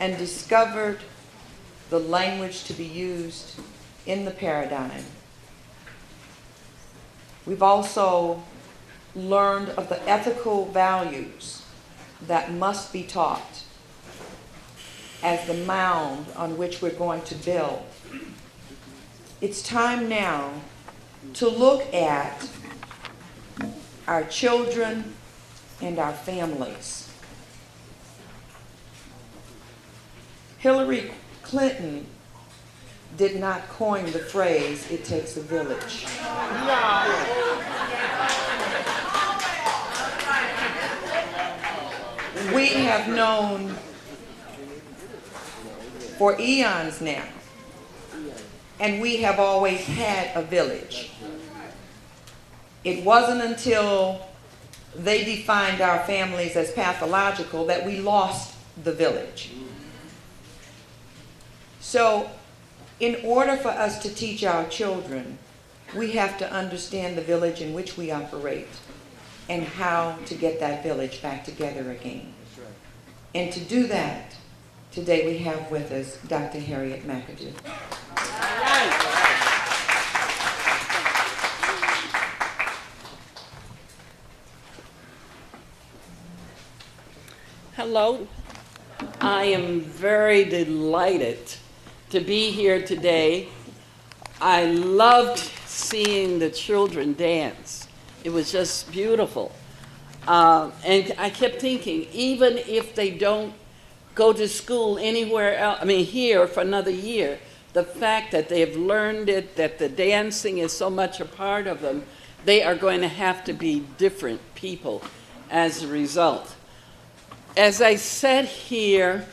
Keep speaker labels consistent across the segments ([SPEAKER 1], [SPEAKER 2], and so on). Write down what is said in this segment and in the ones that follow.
[SPEAKER 1] and discovered the language to be used in the paradigm. We've also learned of the ethical values that must be taught as the mound on which we're going to build. It's time now to look at our children and our families. Hillary Clinton did not coin the phrase, "it takes a village." We have known for eons now, and we have always had a village. It wasn't until they defined our families as pathological that we lost the village. So, in order for us to teach our children, we have to understand the village in which we operate and how to get that village back together again. And to do that, today we have with us Dr. Hariette McAdoo.
[SPEAKER 2] Hello. I am very delighted to be here today. I loved seeing the children dance. It was just beautiful. And I kept thinking, even if they don't go to school anywhere else, here for another year, the fact that they've learned it, that the dancing is so much a part of them, they are going to have to be different people as a result. As I sat here,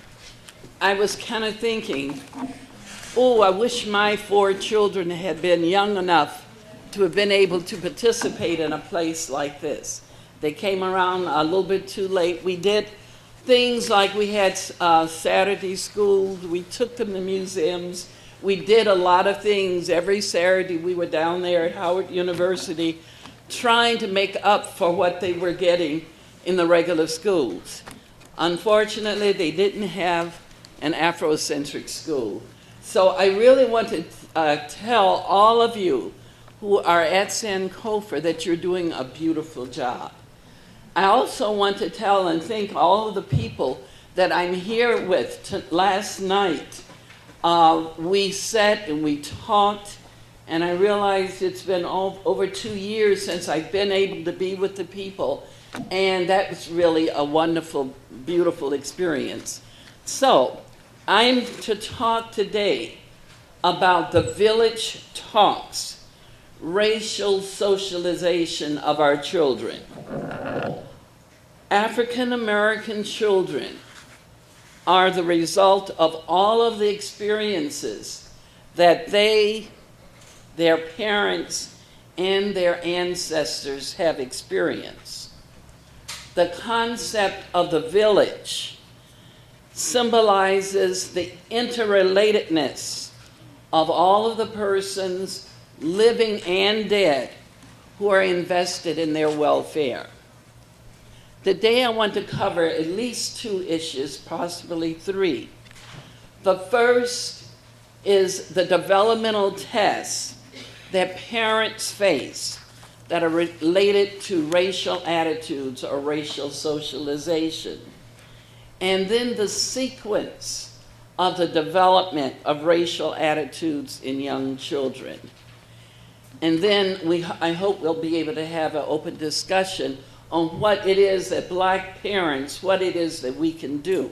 [SPEAKER 2] I was kind of thinking, oh, I wish my 4 children had been young enough to have been able to participate in a place like this. They came around a little bit too late. We did things like we had Saturday schools. We took them to museums. We did a lot of things. Every Saturday we were down there at Howard University trying to make up for what they were getting in the regular schools. Unfortunately, they didn't have an Afrocentric school. So I really want to tell all of you who are at Sankofa that you're doing a beautiful job. I also want to tell and thank all of the people that I'm here with. Last night, we sat and we talked, and I realized it's been over 2 years since I've been able to be with the people, and that was really a wonderful, beautiful experience. So, I'm to talk today about the village talks, racial socialization of our children. African American children are the result of all of the experiences that their parents, and their ancestors have experienced. The concept of the village symbolizes the interrelatedness of all of the persons, living and dead, who are invested in their welfare. Today I want to cover at least 2 issues, possibly 3. The first is the developmental tests that parents face that are related to racial attitudes or racial socialization. And then the sequence of the development of racial attitudes in young children. And then I hope we'll be able to have an open discussion on what it is that Black parents, what it is that we can do.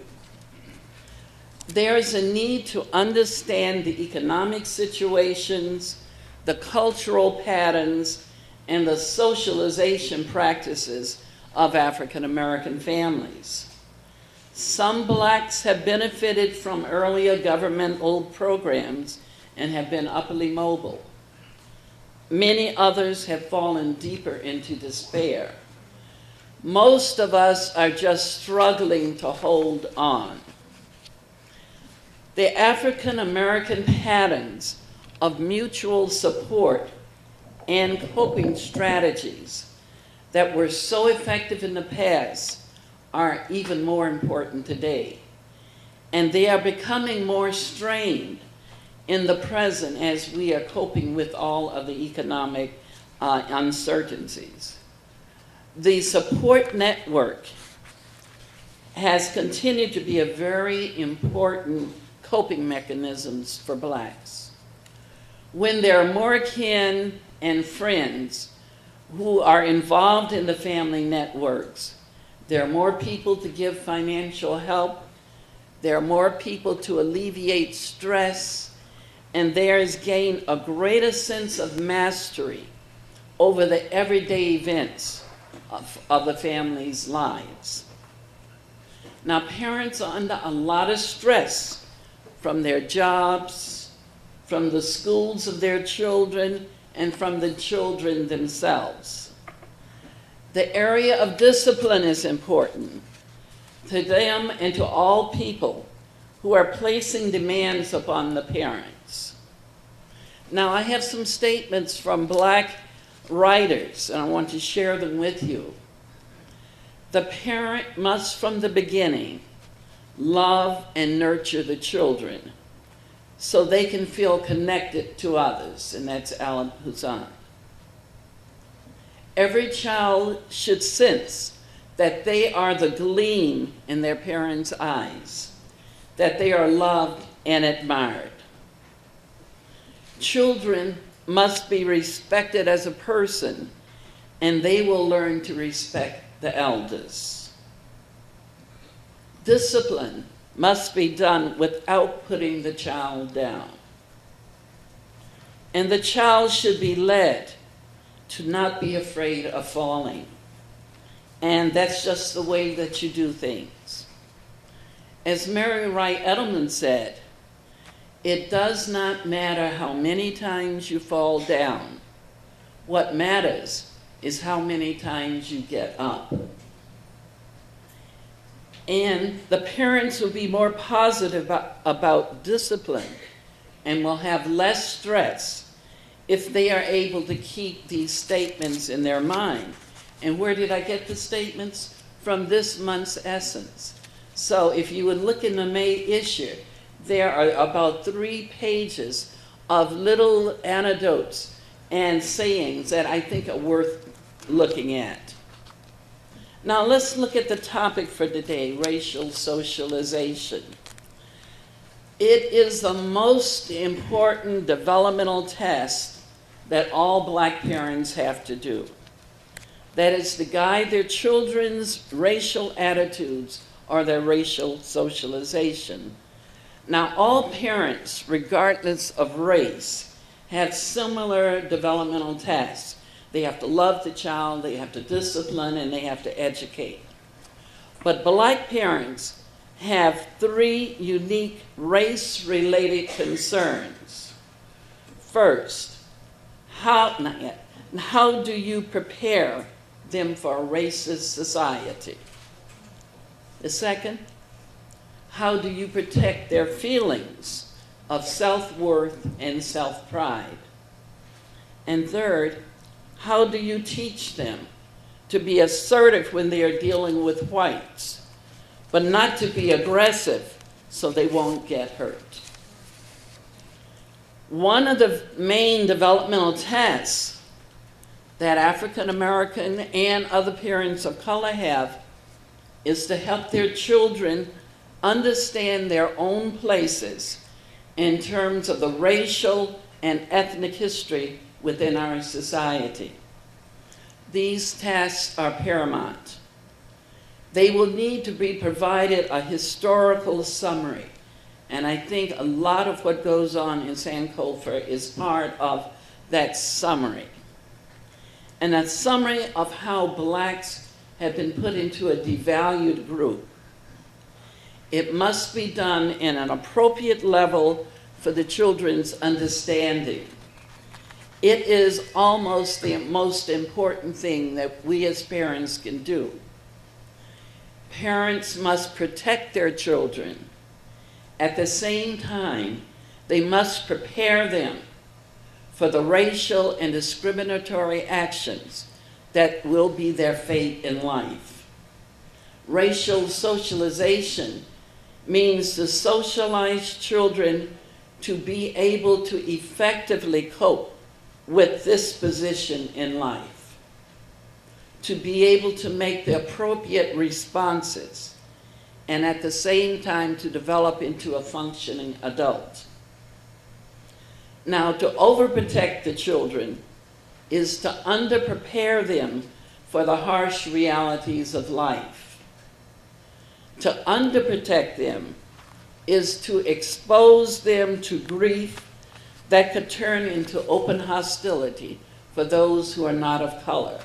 [SPEAKER 2] There is a need to understand the economic situations, the cultural patterns, and the socialization practices of African American families. Some Blacks have benefited from earlier governmental programs and have been upwardly mobile. Many others have fallen deeper into despair. Most of us are just struggling to hold on. The African American patterns of mutual support and coping strategies that were so effective in the past are even more important today. and they are becoming more strained in the present as we are coping with all of the economic uncertainties. The support network has continued to be a very important coping mechanisms for blacks. When there are more kin and friends who are involved in the family networks, there are more people to give financial help, there are more people to alleviate stress, and there is gained a greater sense of mastery over the everyday events of the family's lives. Now, parents are under a lot of stress from their jobs, from the schools of their children, and from the children themselves. The area of discipline is important to them and to all people who are placing demands upon the parents. Now, I have some statements from black writers, and I want to share them with you. The parent must, from the beginning, love and nurture the children so they can feel connected to others, and that's Alan Hussan. Every child should sense that they are the gleam in their parents' eyes, that they are loved and admired. Children must be respected as a person, and they will learn to respect the elders. Discipline must be done without putting the child down. And the child should be led to not be afraid of falling. And that's just the way that you do things. As Mary Wright Edelman said, it does not matter how many times you fall down. What matters is how many times you get up. And the parents will be more positive about discipline and will have less stress if they are able to keep these statements in their mind. And where did I get the statements? From this month's Essence. So if you would look in the May issue, there are about 3 pages of little anecdotes and sayings that I think are worth looking at. Now let's look at the topic for today, racial socialization. It is the most important developmental test that all black parents have to do. That is to guide their children's racial attitudes or their racial socialization. Now, all parents, regardless of race, have similar developmental tasks. They have to love the child, they have to discipline, and they have to educate. But black parents have 3 unique race-related concerns. First, how do you prepare them for a racist society? The second, how do you protect their feelings of self-worth and self-pride? And third, how do you teach them to be assertive when they are dealing with whites, but not to be aggressive so they won't get hurt? One of the main developmental tasks that African American and other parents of color have is to help their children understand their own places in terms of the racial and ethnic history within our society. These tasks are paramount. They will need to be provided a historical summary, and I think a lot of what goes on in Sankofa is part of that summary. And a summary of how blacks have been put into a devalued group. It must be done in an appropriate level for the children's understanding. It is almost the most important thing that we as parents can do. Parents must protect their children. At the same time, they must prepare them for the racial and discriminatory actions that will be their fate in life. Racial socialization means to socialize children to be able to effectively cope with this position in life, to be able to make the appropriate responses, and at the same time to develop into a functioning adult. Now, to overprotect the children is to underprepare them for the harsh realities of life. To underprotect them is to expose them to grief that could turn into open hostility for those who are not of color.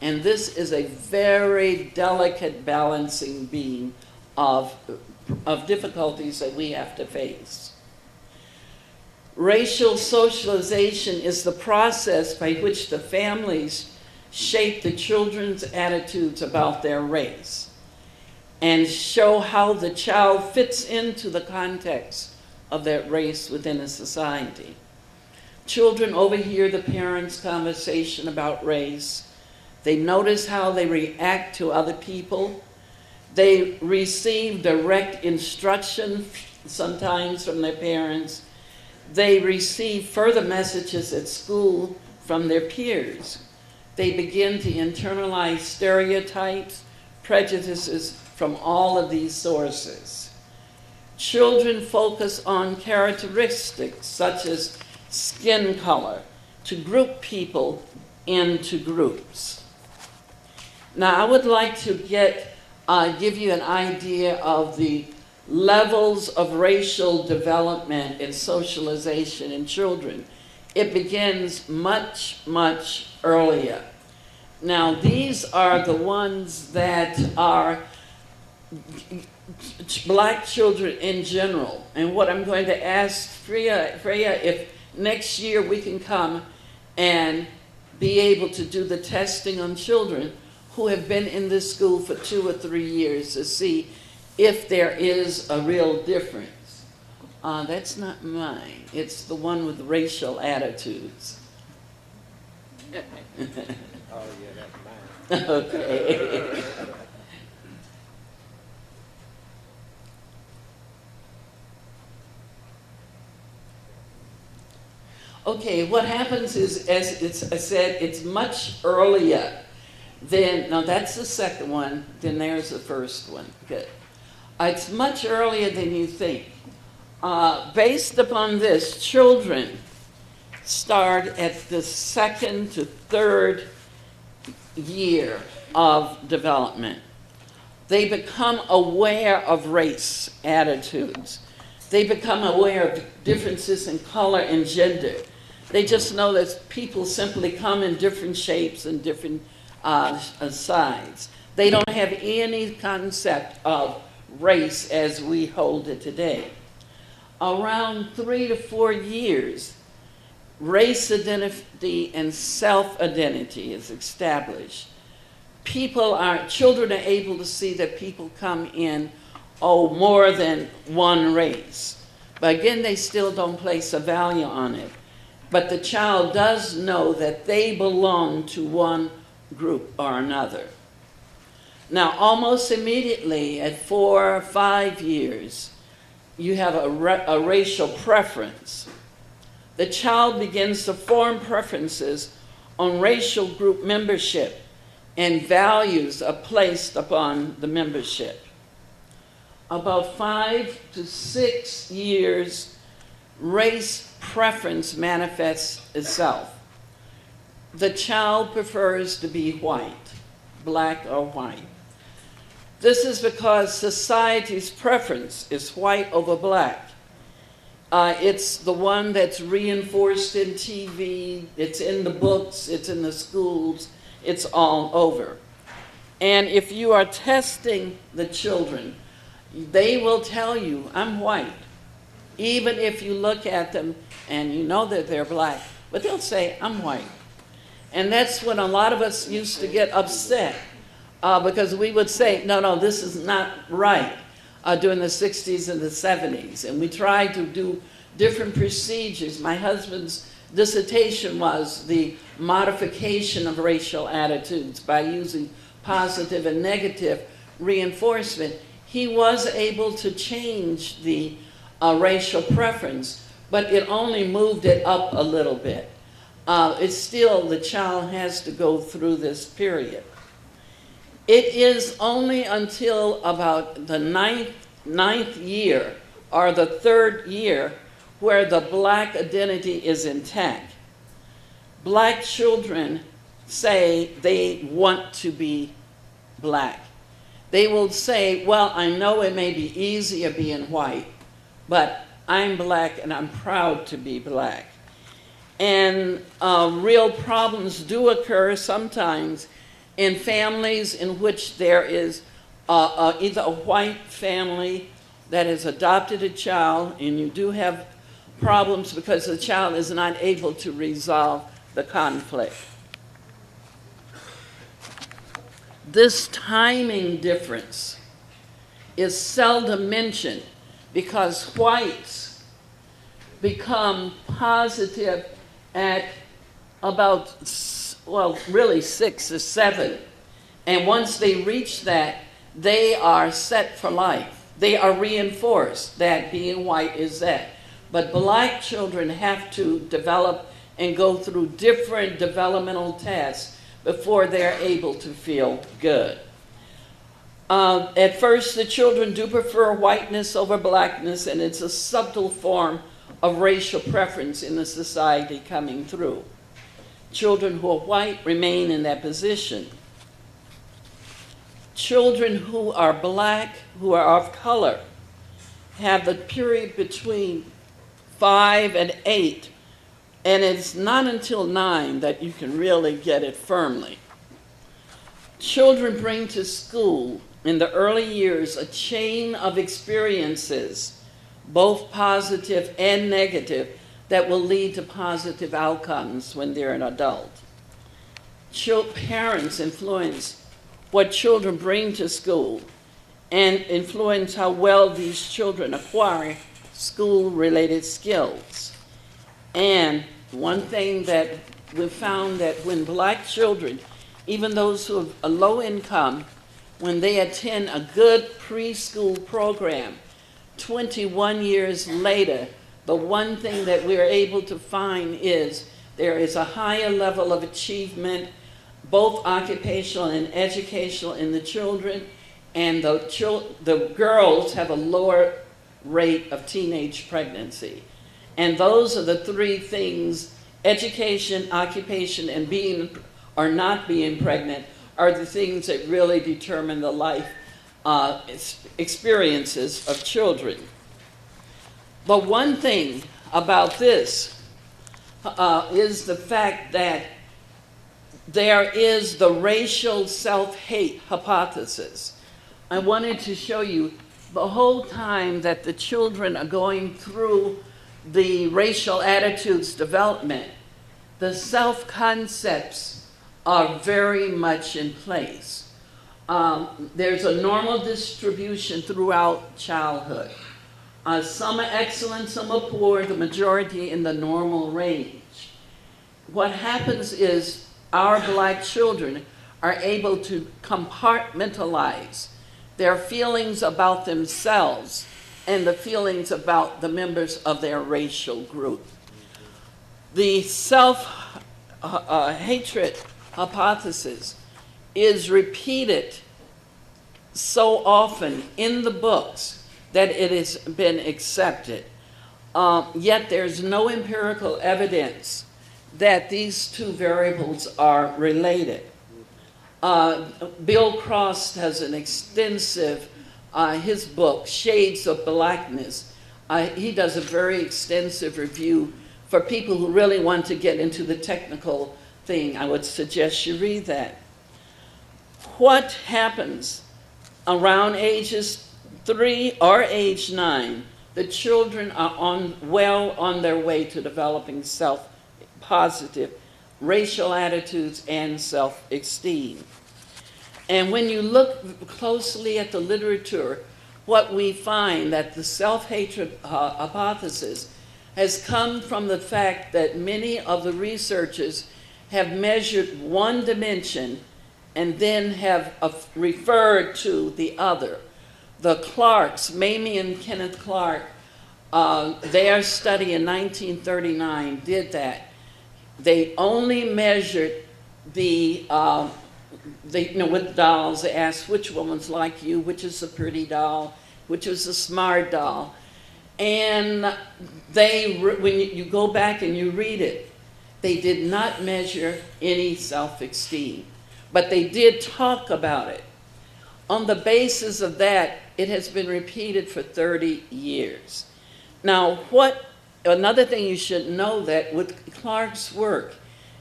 [SPEAKER 2] And this is a very delicate balancing beam of difficulties that we have to face. Racial socialization is the process by which the families shape the children's attitudes about their race and show how the child fits into the context of that race within a society. Children overhear the parents' conversation about race. They notice how they react to other people. They receive direct instruction, sometimes from their parents. They receive further messages at school from their peers. They begin to internalize stereotypes, prejudices from all of these sources. Children focus on characteristics such as skin color to group people into groups. Now, I would like to give you an idea of the levels of racial development and socialization in children. It begins much, much earlier. Now, these are the ones that are black children in general. And what I'm going to ask Freya, if next year we can come and be able to do the testing on children who have been in this school for 2 or 3 years to see if there is a real difference. That's not mine. It's the one with racial attitudes.
[SPEAKER 3] Oh, yeah, that's mine.
[SPEAKER 2] Okay. Okay, what happens is, as I said, it's much earlier than, now that's the second one, then there's the first one. Good. It's much earlier than you think. Based upon this, children start at the 2nd to 3rd year of development. They become aware of race attitudes. They become aware of differences in color and gender. They just know that people simply come in different shapes and different sides. They don't have any concept of race as we hold it today. Around 3 to 4 years, race identity and self-identity is established. Children are able to see that people come in, more than one race. But again, they still don't place a value on it. But the child does know that they belong to one group or another. Now, almost immediately at 4 or 5 years, you have a racial preference. The child begins to form preferences on racial group membership, and values are placed upon the membership. About 5 to 6 years, race preference manifests itself. The child prefers to be white, black or white. This is because society's preference is white over black. It's the one that's reinforced in TV, it's in the books, it's in the schools, it's all over. And if you are testing the children, they will tell you, I'm white. Even if you look at them and you know that they're black, but they'll say, I'm white. And that's when a lot of us used to get upset because we would say, no, this is not right, during the 60s and the 70s. And we tried to do different procedures. My husband's dissertation was the modification of racial attitudes by using positive and negative reinforcement he was able to change the racial preference, but it only moved it up a little bit. It's still, the child has to go through this period. It is only until about the ninth year or the 3rd year where the black identity is intact. Black children say they want to be black. They will say, well, I know it may be easier being white, but I'm black and I'm proud to be black. And real problems do occur sometimes in families in which there is either a white family that has adopted a child, and you do have problems because the child is not able to resolve the conflict. This timing difference is seldom mentioned because whites become positive at about, well, really 6 or 7. And once they reach that, they are set for life. They are reinforced that being white is that. But black children have to develop and go through different developmental tests before they're able to feel good. At first, the children do prefer whiteness over blackness, and it's a subtle form of racial preference in the society coming through. Children who are white remain in that position. Children who are black, who are of color, have the period between 5 and 8, and it's not until 9 that you can really get it firmly. Children bring to school in the early years a chain of experiences, both positive and negative, that will lead to positive outcomes when they're an adult. Parents influence what children bring to school and influence how well these children acquire school-related skills. And one thing that we found that when black children, even those who have a low income, when they attend a good preschool program, 21 years later, the one thing that we're able to find is there is a higher level of achievement, both occupational and educational, in the children, and the girls have a lower rate of teenage pregnancy. And those are the 3 things: education, occupation, and being or not being pregnant are the things that really determine the life experiences of children. But one thing about this is the fact that there is the racial self-hate hypothesis. I wanted to show you the whole time that the children are going through the racial attitudes development, the self-concepts are very much in place. There's a normal distribution throughout childhood. Some are excellent, some are poor, the majority in the normal range. What happens is our black children are able to compartmentalize their feelings about themselves and the feelings about the members of their racial group. The self-hatred hypothesis is repeated so often in the books that it has been accepted. Yet there's no empirical evidence that these 2 variables are related. Bill Cross has an extensive, his book, Shades of Blackness. He does a very extensive review for people who really want to get into the technical thing. I would suggest you read that. What happens around ages 3 or age 9? The children are well on their way to developing self-positive racial attitudes and self-esteem. And when you look closely at the literature, what we find that the self-hatred hypothesis has come from the fact that many of the researchers have measured one dimension and then have referred to the other. the Clarks, Mamie and Kenneth Clark, their study in 1939 did that. They only measured with dolls. They asked which one's like you, which is a pretty doll, which is a smart doll. And when you go back and you read it, they did not measure any self-esteem, but they did talk about it. On the basis of that, it has been repeated for 30 years. Now, another thing you should know that with Clark's work,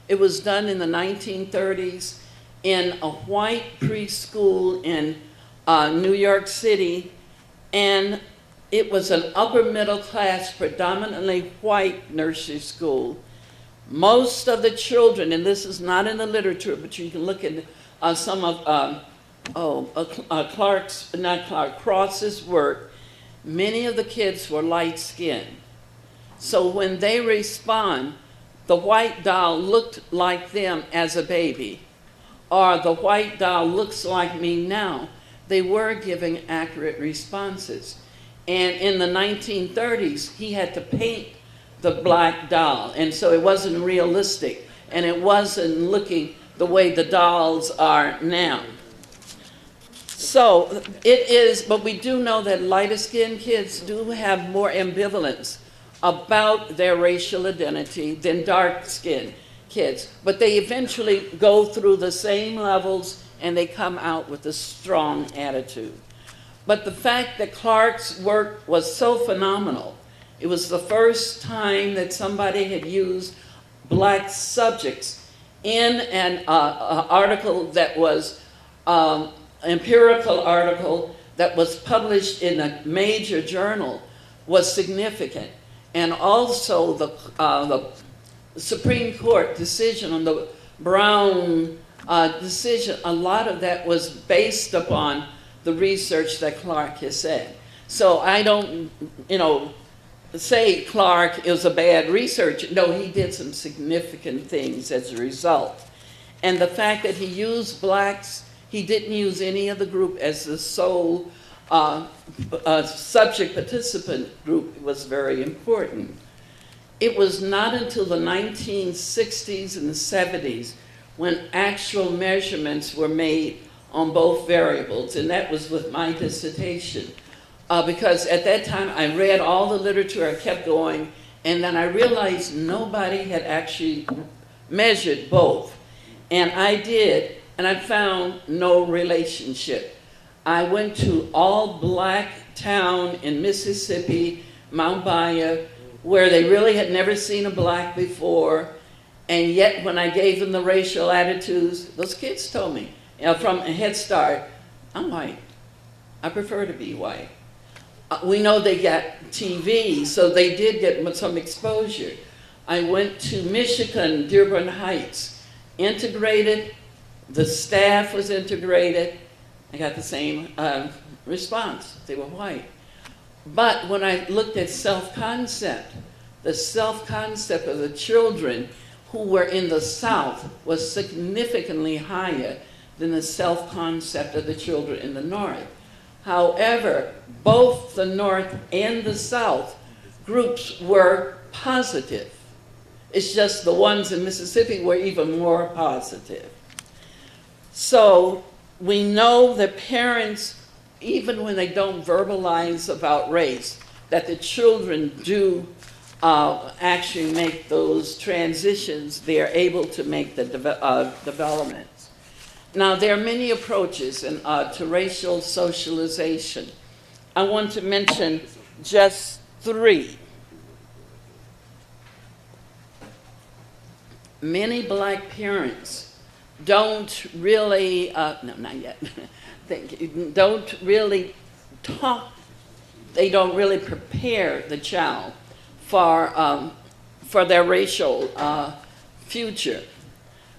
[SPEAKER 2] it was done in the 1930s in a white preschool in New York City, and it was an upper middle class, predominantly white nursery school. Most of the children, and this is not in the literature, but you can look at some of Cross's work, many of the kids were light-skinned. So when they respond, the white doll looked like them as a baby, or the white doll looks like me now, they were giving accurate responses. And in the 1930s, he had to paint the black doll, and so it wasn't realistic, and it wasn't looking the way the dolls are now. So it is, but we do know that lighter-skinned kids do have more ambivalence about their racial identity than dark-skinned kids. But they eventually go through the same levels and they come out with a strong attitude. But the fact that Clark's work was so phenomenal, it was the first time that somebody had used black subjects in an article that was empirical article that was published in a major journal was significant. And also the Supreme Court decision on the Brown decision, a lot of that was based upon the research that Clark has said. So I don't, say Clark is a bad researcher. No, he did some significant things as a result. And the fact that he used blacks, he didn't use any of the group as the sole subject participant group was very important. It was not until the 1960s and the 70s when actual measurements were made on both variables, and that was with my dissertation. Because at that time I read all the literature, I kept going, and then I realized nobody had actually measured both. And I did, and I found no relationship. I went to all black town in Mississippi, Mount Bayou, where they really had never seen a black before, and yet when I gave them the racial attitudes, those kids told me, from a Head Start, I'm white. I prefer to be white. We know they got TV, so they did get some exposure. I went to Michigan, Dearborn Heights, integrated, the staff was integrated, I got the same response. They were white. But when I looked at self-concept, the self-concept of the children who were in the South was significantly higher than the self-concept of the children in the North. However, both the North and the South groups were positive. It's just the ones in Mississippi were even more positive. So we know that parents, even when they don't verbalize about race, that the children do actually make those transitions. They are able to make the developments. Now, there are many approaches to racial socialization. I want to mention just 3. Many black parents don't really, no, not yet, don't really talk, they don't really prepare the child for their racial future.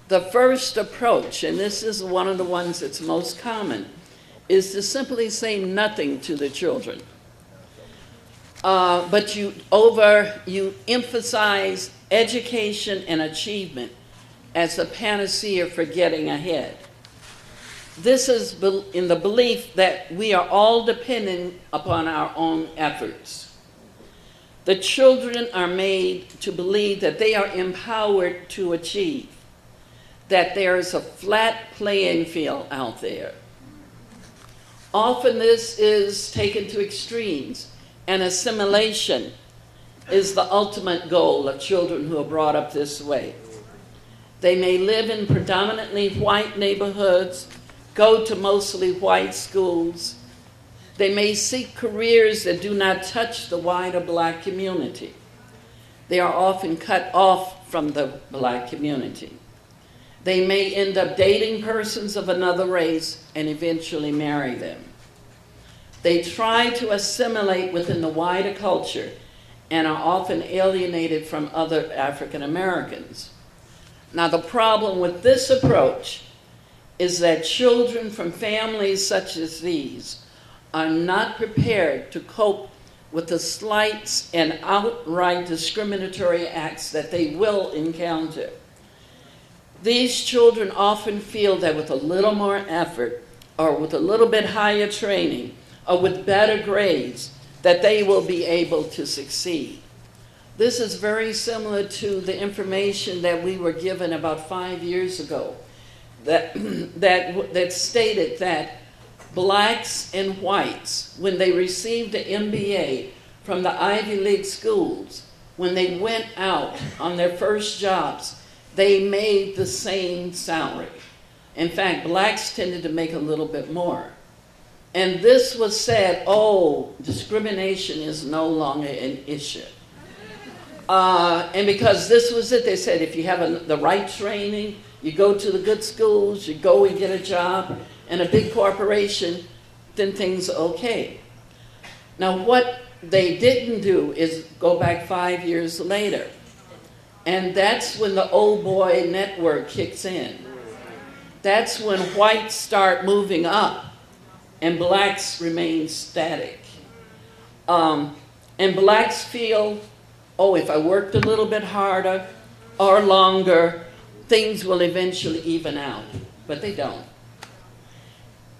[SPEAKER 2] The first approach, and this is one of the ones that's most common, is to simply say nothing to the children. But you emphasize education and achievement as the panacea for getting ahead. This is in the belief that we are all dependent upon our own efforts. The children are made to believe that they are empowered to achieve, that there is a flat playing field out there. Often this is taken to extremes, and assimilation is the ultimate goal of children who are brought up this way. They may live in predominantly white neighborhoods, go to mostly white schools. They may seek careers that do not touch the wider black community. They are often cut off from the black community. They may end up dating persons of another race and eventually marry them. They try to assimilate within the wider culture and are often alienated from other African Americans. Now, the problem with this approach is that children from families such as these are not prepared to cope with the slights and outright discriminatory acts that they will encounter. These children often feel that with a little more effort, or with a little bit higher training, or with better grades, that they will be able to succeed. This is very similar to the information that we were given about 5 years ago that stated that blacks and whites, when they received an MBA from the Ivy League schools, when they went out on their first jobs, they made the same salary. In fact, blacks tended to make a little bit more. And this was said, oh, discrimination is no longer an issue. And because this was it, they said if you have the right training, you go to the good schools, you go and get a job in a big corporation, then things are okay. Now what they didn't do is go back 5 years later. And that's when the old boy network kicks in. That's when whites start moving up and blacks remain static. And blacks feel, oh, if I worked a little bit harder or longer, things will eventually even out. But they don't.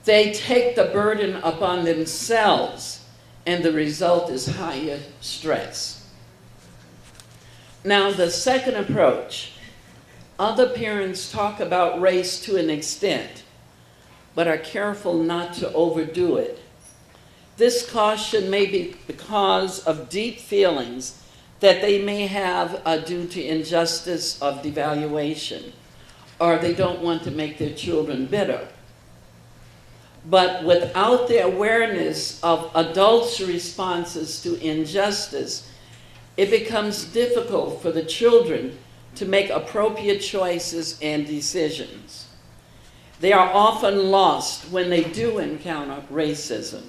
[SPEAKER 2] They take the burden upon themselves, and the result is higher stress. Now, the second approach, other parents talk about race to an extent, but are careful not to overdo it. This caution may be because of deep feelings that they may have due to injustice of devaluation, or they don't want to make their children bitter. But without the awareness of adults' responses to injustice, it becomes difficult for the children to make appropriate choices and decisions. They are often lost when they do encounter racism.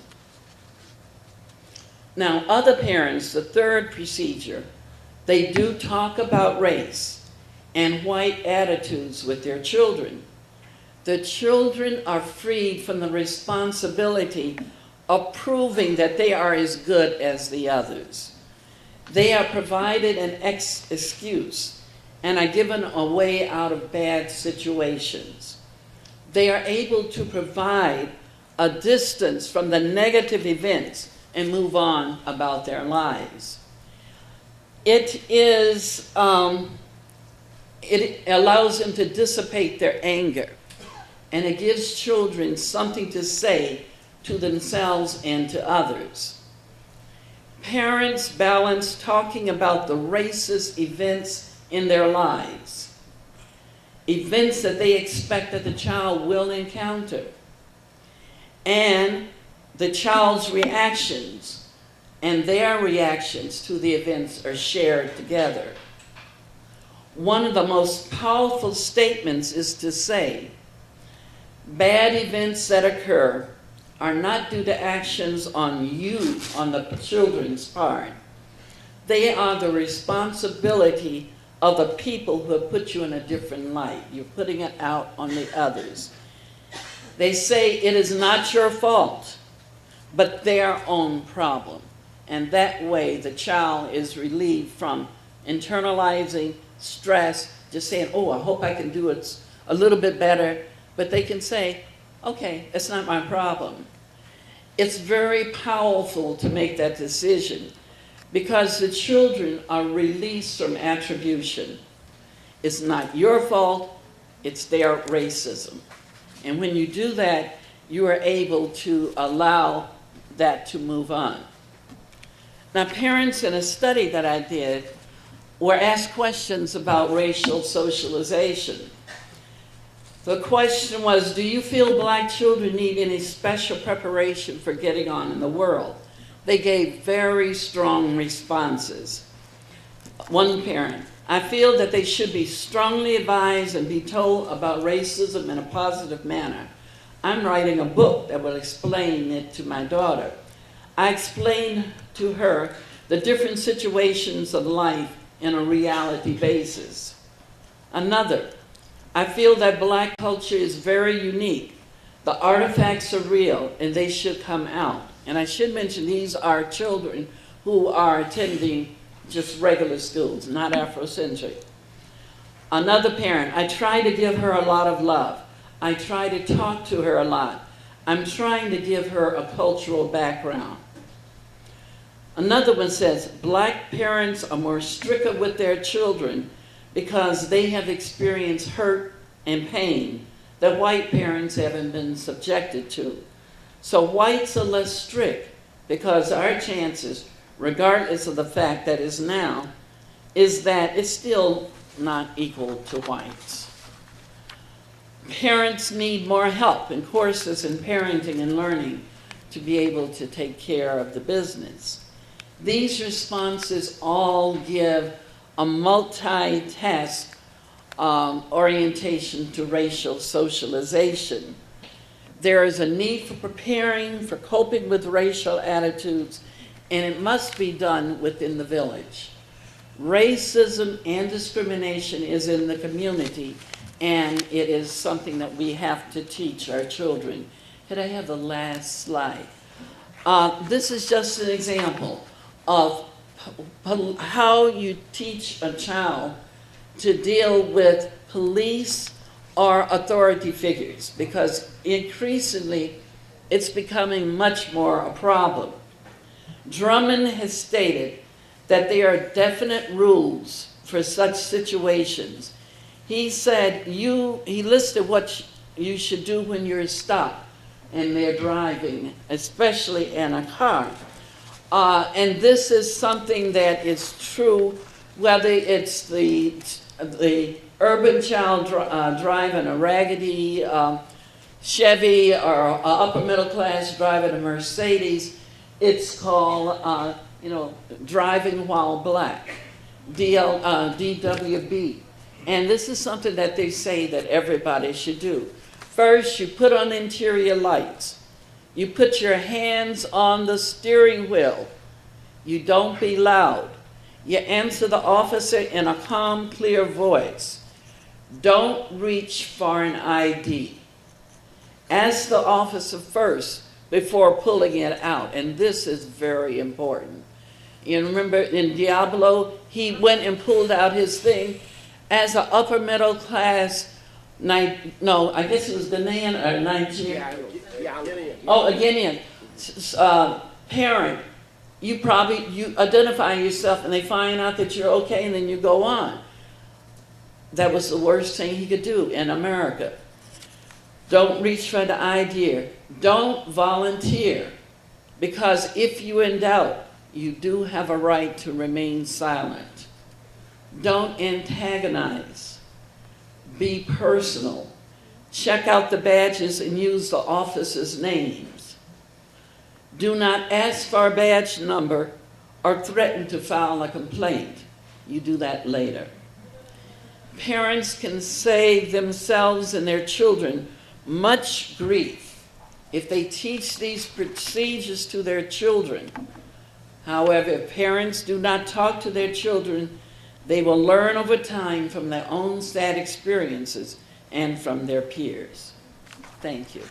[SPEAKER 2] Now, other parents, the third procedure, they do talk about race and white attitudes with their children. The children are freed from the responsibility of proving that they are as good as the others. They are provided an excuse and are given a way out of bad situations. They are able to provide a distance from the negative events and move on about their lives. It allows them to dissipate their anger, and it gives children something to say to themselves and to others. Parents balance talking about the racist events in their lives, events that they expect that the child will encounter, and the child's reactions and their reactions to the events are shared together. One of the most powerful statements is to say, bad events that occur are not due to actions on you, on the children's part. They are the responsibility of the people who have put you in a different light. You're putting it out on the others. They say it is not your fault, but their own problem. And that way the child is relieved from internalizing stress, just saying, oh, I hope I can do it a little bit better. But they can say, Okay, it's not my problem. It's very powerful to make that decision because the children are released from attribution. It's not your fault, it's their racism. And when you do that, you are able to allow that to move on. Now, parents in a study that I did were asked questions about racial socialization. The question was, do you feel black children need any special preparation for getting on in the world? They gave very strong responses. One parent, I feel that they should be strongly advised and be told about racism in a positive manner. I'm writing a book that will explain it to my daughter. I explained to her the different situations of life in a reality basis. Another, I feel that black culture is very unique. The artifacts are real and they should come out. And I should mention these are children who are attending just regular schools, not Afrocentric. Another parent, I try to give her a lot of love. I try to talk to her a lot. I'm trying to give her a cultural background. Another one says, black parents are more stricter with their children because they have experienced hurt and pain that white parents haven't been subjected to. So whites are less strict because our chances, regardless of the fact that is now, is that it's still not equal to whites. Parents need more help in courses in parenting and learning to be able to take care of the business. These responses all give a multi-task orientation to racial socialization. There is a need for preparing for coping with racial attitudes, and it must be done within the village. Racism and discrimination is in the community, and it is something that we have to teach our children. Could I have the last slide? This is just an example of how you teach a child to deal with police or authority figures, because increasingly it's becoming much more a problem. Drummond has stated that there are definite rules for such situations. He said, he listed what you should do when you're stopped and they're driving, especially in a car. And this is something that is true, whether it's the urban child driving a raggedy Chevy or an upper middle class driving a Mercedes. It's called, driving while black, DWB. And this is something that they say that everybody should do. First, you put on interior lights. You put your hands on the steering wheel. You don't be loud. You answer the officer in a calm, clear voice. Don't reach for an ID. Ask the officer first before pulling it out, and this is very important. You remember in Diablo, he went and pulled out his thing as an upper middle class, I guess it was Ghanaian or Nigerian. A Guinean parent. You identify yourself and they find out that you're okay and then you go on. That was the worst thing he could do in America. Don't reach for the idea. Don't volunteer, because if you're in doubt, you do have a right to remain silent. Don't antagonize. Be personal. Check out the badges and use the officers' names. Do not ask for a badge number or threaten to file a complaint. You do that later. Parents can save themselves and their children much grief if they teach these procedures to their children. However, if parents do not talk to their children, they will learn over time from their own sad experiences and from their peers. Thank you.